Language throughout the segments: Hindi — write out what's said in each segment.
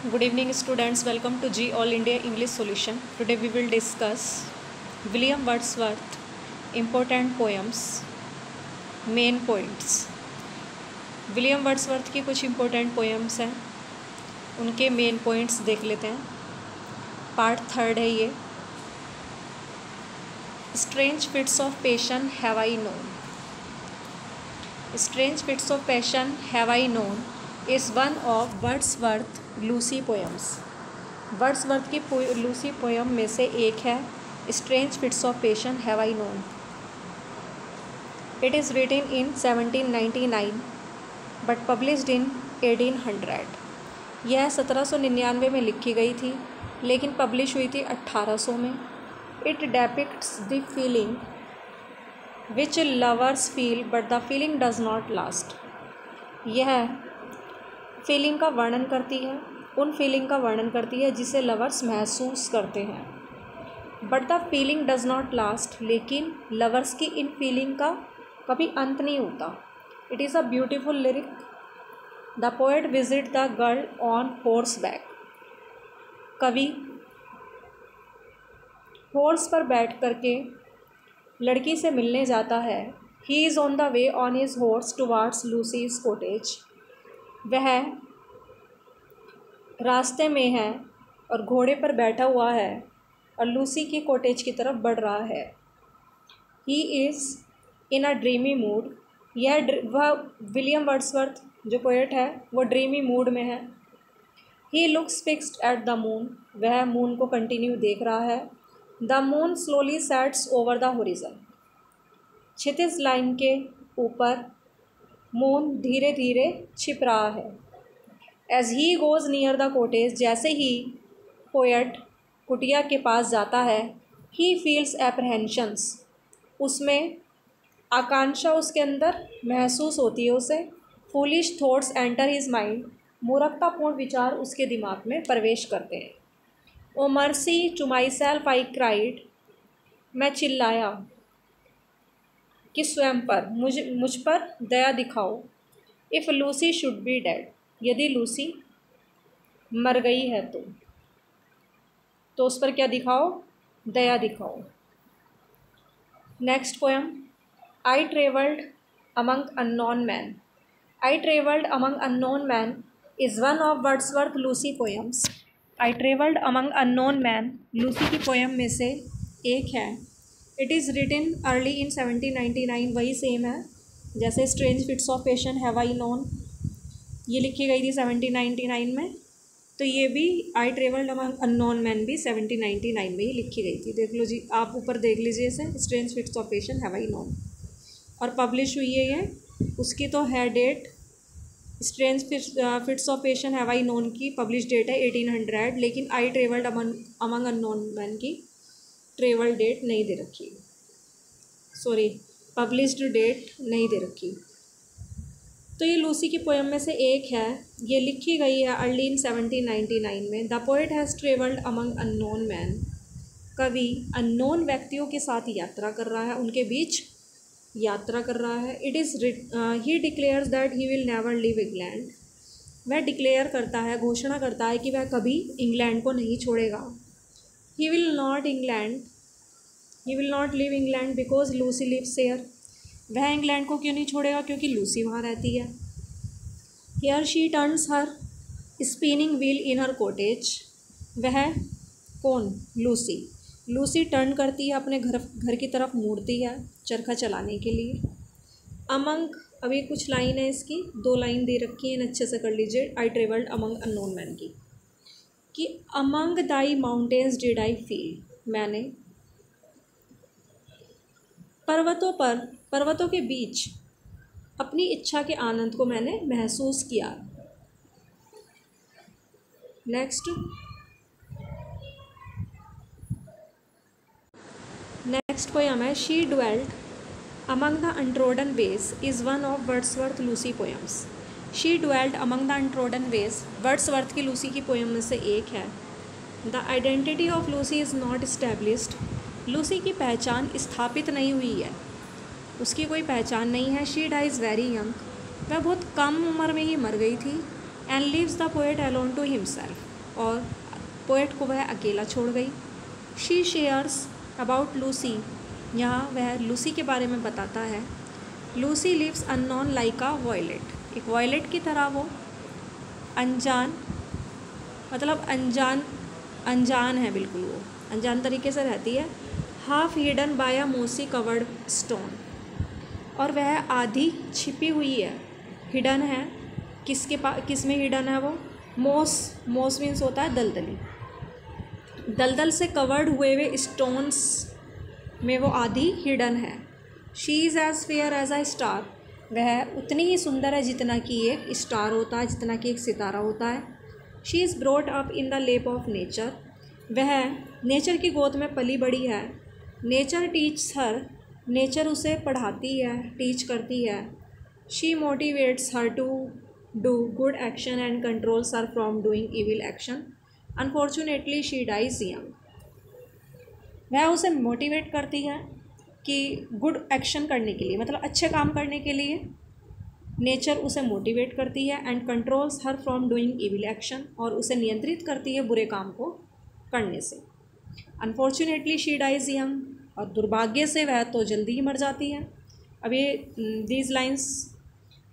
Good evening students, welcome to G All India English Solution. Today we will discuss William Wordsworth important poems, main points. William Wordsworth की कुछ इम्पोर्टेंट पोएम्स हैं, उनके मेन पॉइंट्स देख लेते हैं। पार्ट 3 है ये। Strange fits of passion have I known. Strange fits of passion have I known is one of Wordsworth Lucy poems. Wordsworth की लूसी पोएम में से एक है strange fits of passion have I known. It is written in 1799 but published in 1800। यह 1799 में लिखी गई थी लेकिन पब्लिश हुई थी 1800 में। It depicts the feeling which lovers feel but the feeling does not last. यह फीलिंग का वर्णन करती है, उन फीलिंग का वर्णन करती है जिसे लवर्स महसूस करते हैं। But the feeling does not last, लेकिन लवर्स की इन फीलिंग का कभी अंत नहीं होता। It is a beautiful lyric. The poet visit the girl on horse back. कवि हॉर्स पर बैठ करके लड़की से मिलने जाता है। He is on the way on his horse towards Lucy's cottage. वह रास्ते में है और घोड़े पर बैठा हुआ है और लूसी की कॉटेज की तरफ बढ़ रहा है। He is in a dreamy mood. वह विलियम वर्ड्सवर्थ जो पोएट है वो ड्रीमी मूड में है। He looks fixed at the moon. वह मून को कंटिन्यू देख रहा है। The moon slowly sets over the horizon. क्षितिज लाइन के ऊपर मून धीरे धीरे छिप रहा है। As he goes near the cottage, जैसे ही पोएट कुटिया के पास जाता है, ही फील्स एप्रहेंशंस। उसमें आकांक्षा उसके अंदर महसूस होती है उसे। Foolish thoughts enter his mind. मूर्खतापूर्ण विचार उसके दिमाग में प्रवेश करते हैं। O mercy to myself I cried. मैं चिल्लाया कि स्वयं पर मुझ पर दया दिखाओ। If Lucy should be dead, यदि लूसी मर गई है तो उस पर क्या दिखाओ? दया दिखाओ। Next poem. I travelled among unknown man. I travelled among unknown man is one of Wordsworth Lucy poems. I travelled among unknown man Lucy की पोएम में से एक है। It is written early in 1799। वही सेम है जैसे strange fits of passion have I known, ये लिखी गई थी 1799 में। तो ये भी I travelled among unknown man भी 1799 में ही लिखी गई थी। देख लो जी, आप ऊपर देख लीजिए इसे, strange fits of passion have I known. और पब्लिश हुई है ये, उसकी तो है date, strange fits of passion have I known की पब्लिश डेट है 1800, लेकिन I travelled among unknown man की ट्रेवल डेट नहीं दे रखी, सॉरी पब्लिश्ड डेट नहीं दे रखी। तो ये लूसी की पोएम में से एक है। ये लिखी गई है अर्ली इन 1799 में। The poet has travelled among unknown man. कवि अननोन व्यक्तियों के साथ यात्रा कर रहा है, उनके बीच यात्रा कर रहा है। It is he declares that he will never leave England. वह डिक्लेयर करता है, घोषणा करता है कि वह कभी इंग्लैंड को नहीं छोड़ेगा। He will not leave England because Lucy lives there. वह इंग्लैंड को क्यों नहीं छोड़ेगा? क्योंकि लूसी वहाँ रहती है। Here she turns her spinning wheel in her cottage. वह कौन? लूसी टर्न करती है, अपने घर की तरफ मुड़ती है चरखा चलाने के लिए। अमंग, अभी कुछ लाइन है इसकी, 2 लाइन दे रखी हैं, अच्छे से कर लीजिए। आई ट्रेवल्ड अमंग अननोन मैन की कि among Dai mountains did I feel. मैंने पर्वतों के बीच अपनी इच्छा के आनंद को मैंने महसूस किया। नेक्स्ट पोएम है she dwelt among the untrodden veg is one of Wordsworth Lucy poems. She dwelt among the untrodden veg Wordsworth की लूसी की पोएम में से एक है। The identity of Lucy is not established. Lucy की पहचान स्थापित नहीं हुई है, उसकी कोई पहचान नहीं है। She dies very young. वह बहुत कम उम्र में ही मर गई थी। And leaves the poet alone to himself. और पोएट को वह अकेला छोड़ गई। शी शेयर्स अबाउट लूसी, यहाँ वह लूसी के बारे में बताता है। Lucy lives unknown like a violet, एक वॉयलेट की तरह वो अनजान, मतलब अनजान है, बिल्कुल वो अनजान तरीके से रहती है। हाफ हिडन बाय अ मोसी कवर्ड स्टोन, और वह आधी छिपी हुई है, हिडन है, किस में हिडन है वो? मोस मीन्स होता है दलदली, दलदल से कवर्ड हुए स्टोन्स में वो आधी हिडन है। She is as fair as a star, वह उतनी ही सुंदर है जितना कि एक स्टार होता है, जितना कि एक सितारा होता है। She is brought up in the लेप ऑफ नेचर, वह नेचर की गोद में पली बड़ी है। नेचर टीच्स हर, नेचर उसे पढ़ाती है, टीच करती है। She motivates her to do good action and controls her from doing evil action. Unfortunately she dies young, वह उसे मोटिवेट करती है कि गुड एक्शन करने के लिए, मतलब अच्छे काम करने के लिए नेचर उसे मोटिवेट करती है। And controls her from doing evil action, और उसे नियंत्रित करती है बुरे काम को करने से। अनफॉर्चुनेटली शी डाइज यंग, और दुर्भाग्य से वह तो जल्दी ही मर जाती है। अब ये these lines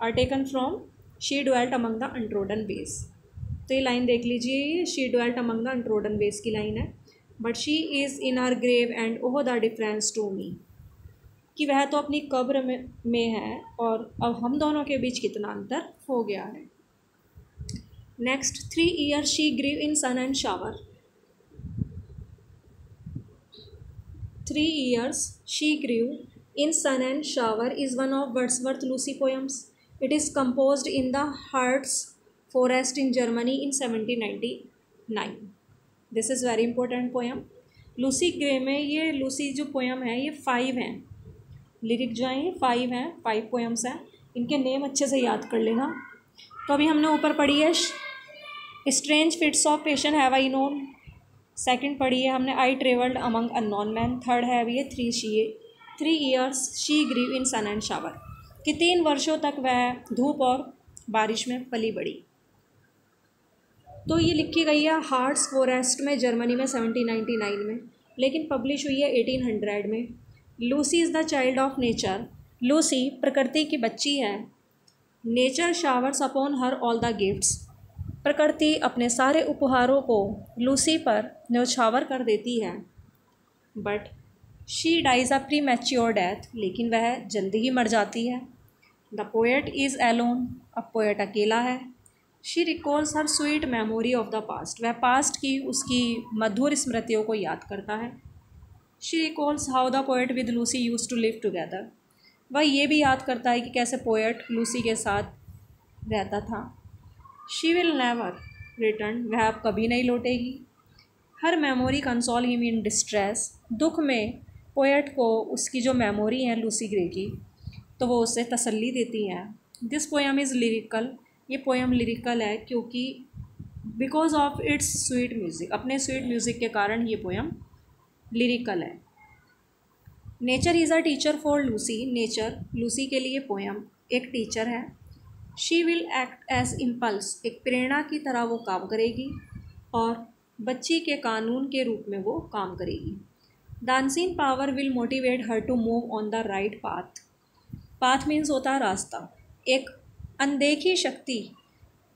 are taken from she dwelt among the untrodden ways, तो ये लाइन देख लीजिए, ये she dwelt among the untrodden ways की लाइन है। But she is in her grave and oh the difference to me, कि वह तो अपनी कब्र में है और अब हम दोनों के बीच कितना अंतर हो गया है। Next, 3 years she grew in sun and shower. 3 years she grew in sun and shower is one of Wordsworth Lucy poems. It is composed in the Harz forest in Germany in 1799. This is very important poem. Lucy Gray में ये लूसी जो पोएम है ये 5 हैं, लिरिक जो हैं 5 हैं, 5 पोएम्स हैं। इनके नेम अच्छे से याद कर लेना। तो अभी हमने ऊपर पढ़ी है strange fits of passion have I known, second पढ़ी है हमने I travelled among unknown man, third है अभी ये 3 years she grew in sun and shower, कि 3 वर्षों तक वह धूप और बारिश में पली बड़ी। तो ये लिखी गई है हार्ट्स फॉरेस्ट में, जर्मनी में 1799 में, लेकिन पब्लिश हुई है 1800 में। Lucy is the child of nature, Lucy प्रकृति की बच्ची है। Nature showers upon her all the gifts, प्रकृति अपने सारे उपहारों को लूसी पर न्यौछावर कर देती है। But she dies a premature death, लेकिन वह जल्दी ही मर जाती है। द पोएट इज़ एलोन, अब पोएट अकेला है। She recalls her sweet memory of the past, वह पास्ट की उसकी मधुर स्मृतियों को याद करता है। She recalls how the poet with Lucy use to live together, वह ये भी याद करता है कि कैसे पोएट लूसी के साथ रहता था। शी विल नेवर रिटर्न, वह अब कभी नहीं लौटेगी। हर memory console him in distress, दुख में पोएट को उसकी जो मेमोरी है लूसी ग्रे की, तो वो उसे तसल्ली देती हैं। दिस पोएम इज़ लिरिकल, ये पोएम लिरिकल है क्योंकि because of its sweet music, अपने स्वीट म्यूज़िक के कारण ये पोएम लिरिकल है। Nature is a teacher for Lucy, nature Lucy के लिए पोएम एक टीचर है। She will act as impulse, एक प्रेरणा की तरह वो काम करेगी और बच्ची के कानून के रूप में वो काम करेगी। The unseen power will motivate her to move on the right path, path means होता है रास्ता। एक अनदेखी शक्ति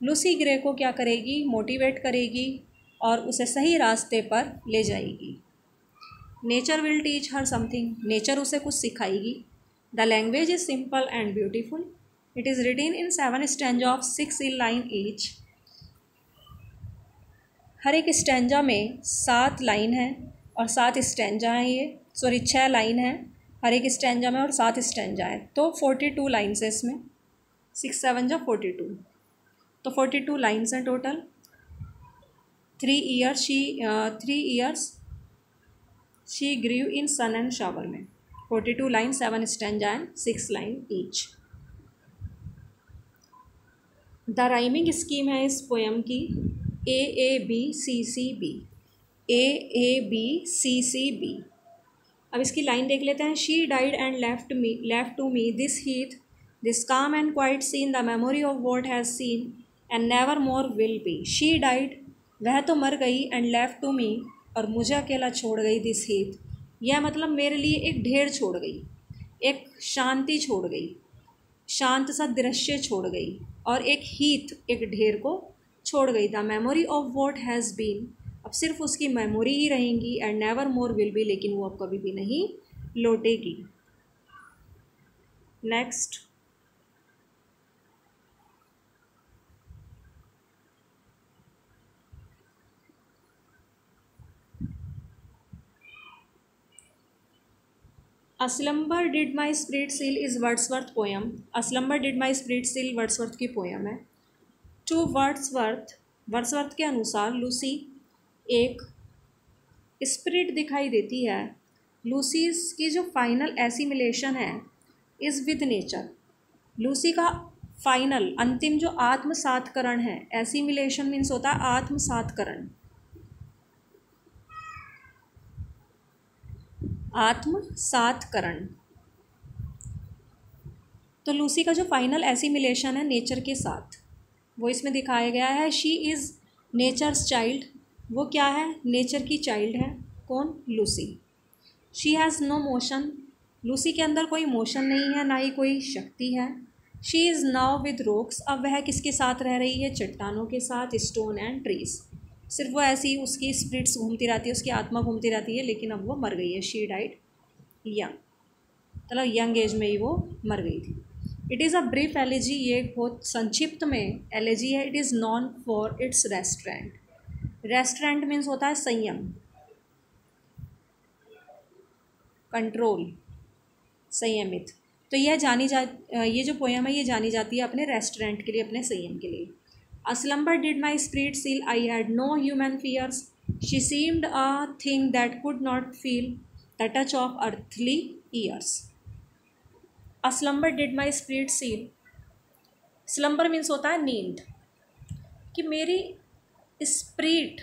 लूसी ग्रे को क्या करेगी, मोटिवेट करेगी और उसे सही रास्ते पर ले जाएगी। Nature will teach her something, nature उसे कुछ सिखाएगी। The language is simple and beautiful, it is written in 7 stanza of 6 line each, हर एक स्टैंजा में 7 लाइन है और 7 स्टैंजा हैं, ये 6 लाइन है हर एक स्टैंजा में और 7 स्टैंजा है, तो 42 लाइन्स है इसमें, 6 7 जा 42, तो 42 लाइन्स हैं total. 3 years she grew in sun and shower में, 42 line, 7 stanza and 6 line each. The rhyming scheme है इस पोएम की AABCCB, AABCCB। अब इसकी लाइन देख लेते हैं। She died and left to me this heath, this calm and quiet scene, the memory of what has seen and never more will be. She died, वह तो मर गई एंड लेफ्ट टू मी, और मुझे अकेला छोड़ गई दिस हीथ। यह मतलब मेरे लिए एक ढेर छोड़ गई, एक शांति छोड़ गई, शांत सा दृश्य छोड़ गई, और एक हीथ एक ढेर को छोड़ गई। The memory of what has been, अब सिर्फ उसकी मेमोरी ही रहेंगी, and never more will be, लेकिन वो अब कभी भी नहीं लौटेगी। Next, A slumber did my spirit seal is Wordsworth poem. A slumber did my spirit seal Wordsworth की पोयम है। टू वर्ड्सवर्थ, वर्ड्सवर्थ के अनुसार लूसी एक स्पिरिट दिखाई देती है। लूसी की जो फाइनल एसिमिलेशन है इज़ विद नेचर। लूसी का फाइनल अंतिम जो आत्मसातकरण है, एसिमिलेशन मीन्स होता है आत्मसातकरण, आत्मसातकरण। तो लूसी का जो फाइनल एसिमिलेशन है नेचर के साथ, वो इसमें दिखाया गया है। शी इज़ नेचर्स चाइल्ड, वो क्या है, नेचर की चाइल्ड है। कौन, Lucy. She has no motion, Lucy के अंदर कोई मोशन नहीं है, ना ही कोई शक्ति है। She is now with rocks, अब वह किसके साथ रह रही है, चट्टानों के साथ, स्टोन एंड ट्रीज। सिर्फ वो ऐसी उसकी स्पिरिट्स घूमती रहती है, उसकी आत्मा घूमती रहती है, लेकिन अब वो मर गई है। शी डाइड यंग, मतलब यंग एज में ही वो मर गई थी। It is a brief elegy, ये बहुत संक्षिप्त में एलेजी है। It is non for its restaurant. Restaurant means होता है संयम, कंट्रोल, संयमित। तो यह ये जो पोयम है ये जानी जाती है अपने रेस्टोरेंट के लिए, अपने संयम के लिए। A slumber did my spirit seal, I had no human fears. She seemed a thing that could not feel the touch of earthly ears. A slumber did my spirit seal. Slumber means होता है नींद, कि मेरी स्पिरिट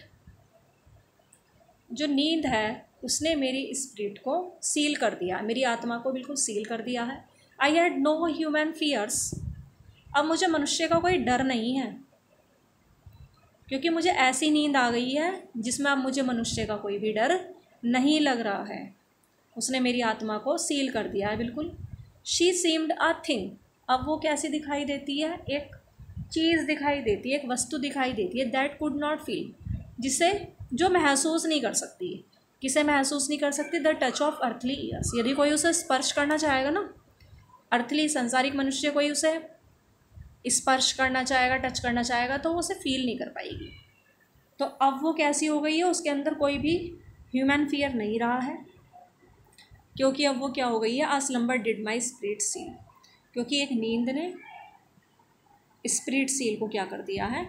जो नींद है उसने मेरी स्पिरिट को सील कर दिया, मेरी आत्मा को बिल्कुल सील कर दिया है। I had no human fears, अब मुझे मनुष्य का कोई डर नहीं है, क्योंकि मुझे ऐसी नींद आ गई है जिसमें अब मुझे मनुष्य का कोई भी डर नहीं लग रहा है। उसने मेरी आत्मा को सील कर दिया है बिल्कुल। शी सीम्ड अ थिंग, अब वो कैसी दिखाई देती है, एक चीज़ दिखाई देती है, एक वस्तु दिखाई देती है। दैट कुड नॉट फील, जिसे जो महसूस नहीं कर सकती। किसे महसूस नहीं कर सकती, the touch of earthly years. यदि कोई उसे स्पर्श करना चाहेगा ना, अर्थली संसारिक मनुष्य कोई उसे स्पर्श करना चाहेगा, टच करना चाहेगा, तो वो उसे फील नहीं कर पाएगी। तो अब वो कैसी हो गई है, उसके अंदर कोई भी ह्यूमन फियर नहीं रहा है, क्योंकि अब वो क्या हो गई है, a slumber did my spirit seal, क्योंकि एक नींद ने स्पिरिट सील को क्या कर दिया है,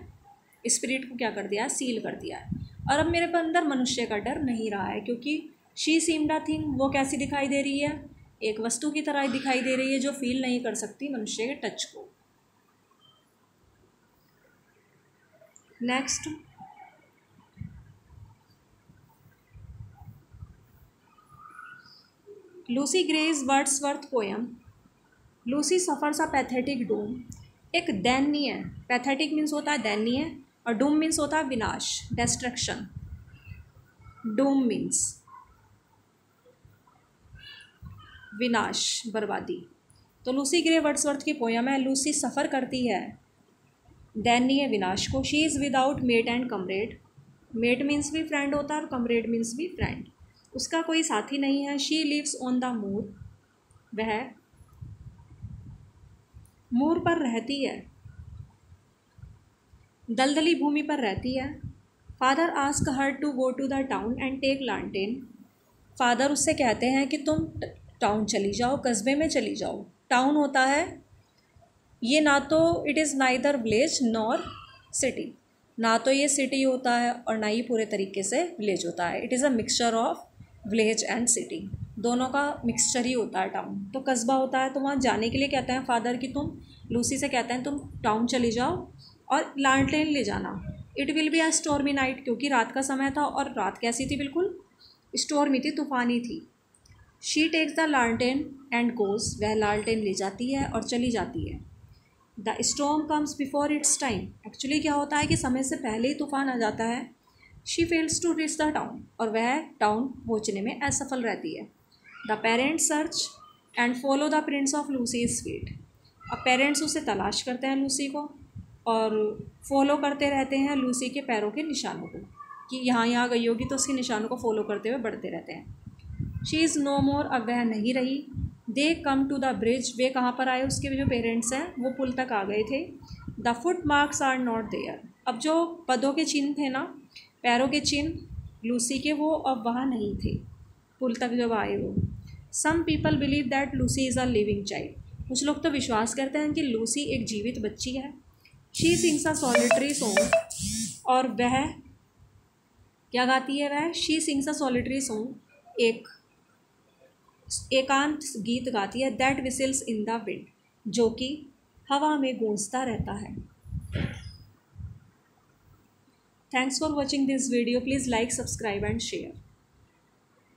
स्पिरिट को क्या कर दिया है, सील कर दिया है। और अब मेरे अंदर मनुष्य का डर नहीं रहा है, क्योंकि शी सीम्ड अ थिंग, वो कैसी दिखाई दे रही है, एक वस्तु की तरह दिखाई दे रही है जो फील नहीं कर सकती मनुष्य के टच को। Next, Lucy Gray Wordsworth poem. Lucy suffers a pathetic doom, एक दैन्य, पैथेटिक मीन्स होता है दैन्य, और डूम मीन्स होता है विनाश, डिस्ट्रक्शन। डूम मीन्स विनाश, बर्बादी। तो लूसी ग्रे वर्ड्सवर्थ की पोयम है। लूसी सफ़र करती है दैन्य विनाश को। She is without mate and comrade, mate means भी फ्रेंड होता है और कमरेड मीन्स भी फ्रेंड, उसका कोई साथी नहीं है। शी लिव्स ऑन द मूर, वह मूर पर रहती है, दलदली भूमि पर रहती है। Father ask her to go to the town and take लालटेन, फादर उससे कहते हैं कि तुम टाउन चली जाओ, कस्बे में चली जाओ। टाउन होता है ये, ना तो it is neither village nor city, ना तो ये सिटी होता है और ना ही पूरे तरीके से विलेज होता है। It is a mixture of village and city, दोनों का मिक्सचर ही होता है टाउन। तो कस्बा होता है, तो वहाँ जाने के लिए कहते हैं फादर कि तुम, लूसी से कहते हैं तुम टाउन चली जाओ और लालटेन ले जाना। It will be a stormy night, क्योंकि रात का समय था और रात कैसी थी, बिल्कुल स्टॉर्मी थी, तूफ़ानी थी। शी टेक्स द लालटेन एंड गोज, वह लालटेन ले जाती है और चली जाती है। The storm comes before it's time, actually क्या होता है कि समय से पहले ही तूफ़ान आ जाता है। She fails to reach the town, और वह टाउन पहुँचने में असफल रहती है। The parents search and follow the prints of Lucy's feet. अब पेरेंट्स उसे तलाश करते हैं लूसी को, और फॉलो करते रहते हैं लूसी के पैरों के निशानों को, कि यहाँ गई होगी तो उसके निशानों को फॉलो करते हुए बढ़ते रहते हैं। शी इज़ नो मोर, अब वह नहीं रही। दे कम टू द ब्रिज, वे कहाँ पर आए, उसके जो पेरेंट्स हैं वो पुल तक आ गए थे। The foot marks are not there, अब जो पदों के चिन्ह थे ना, पैरों के चिन्ह लूसी के, वो अब वहाँ नहीं थे पुल तक जब आए वो। Some people believe that Lucy is a living child, कुछ लोग तो विश्वास करते हैं कि लूसी एक जीवित बच्ची है। She sings a solitary song, और वह क्या गाती है वह, she sings a solitary song, एक एकांत गीत गाती है। दैट विसिल्स इन द विंड, जो कि हवा में गूंजता रहता है। Thanks for watching this video, please like, subscribe and share.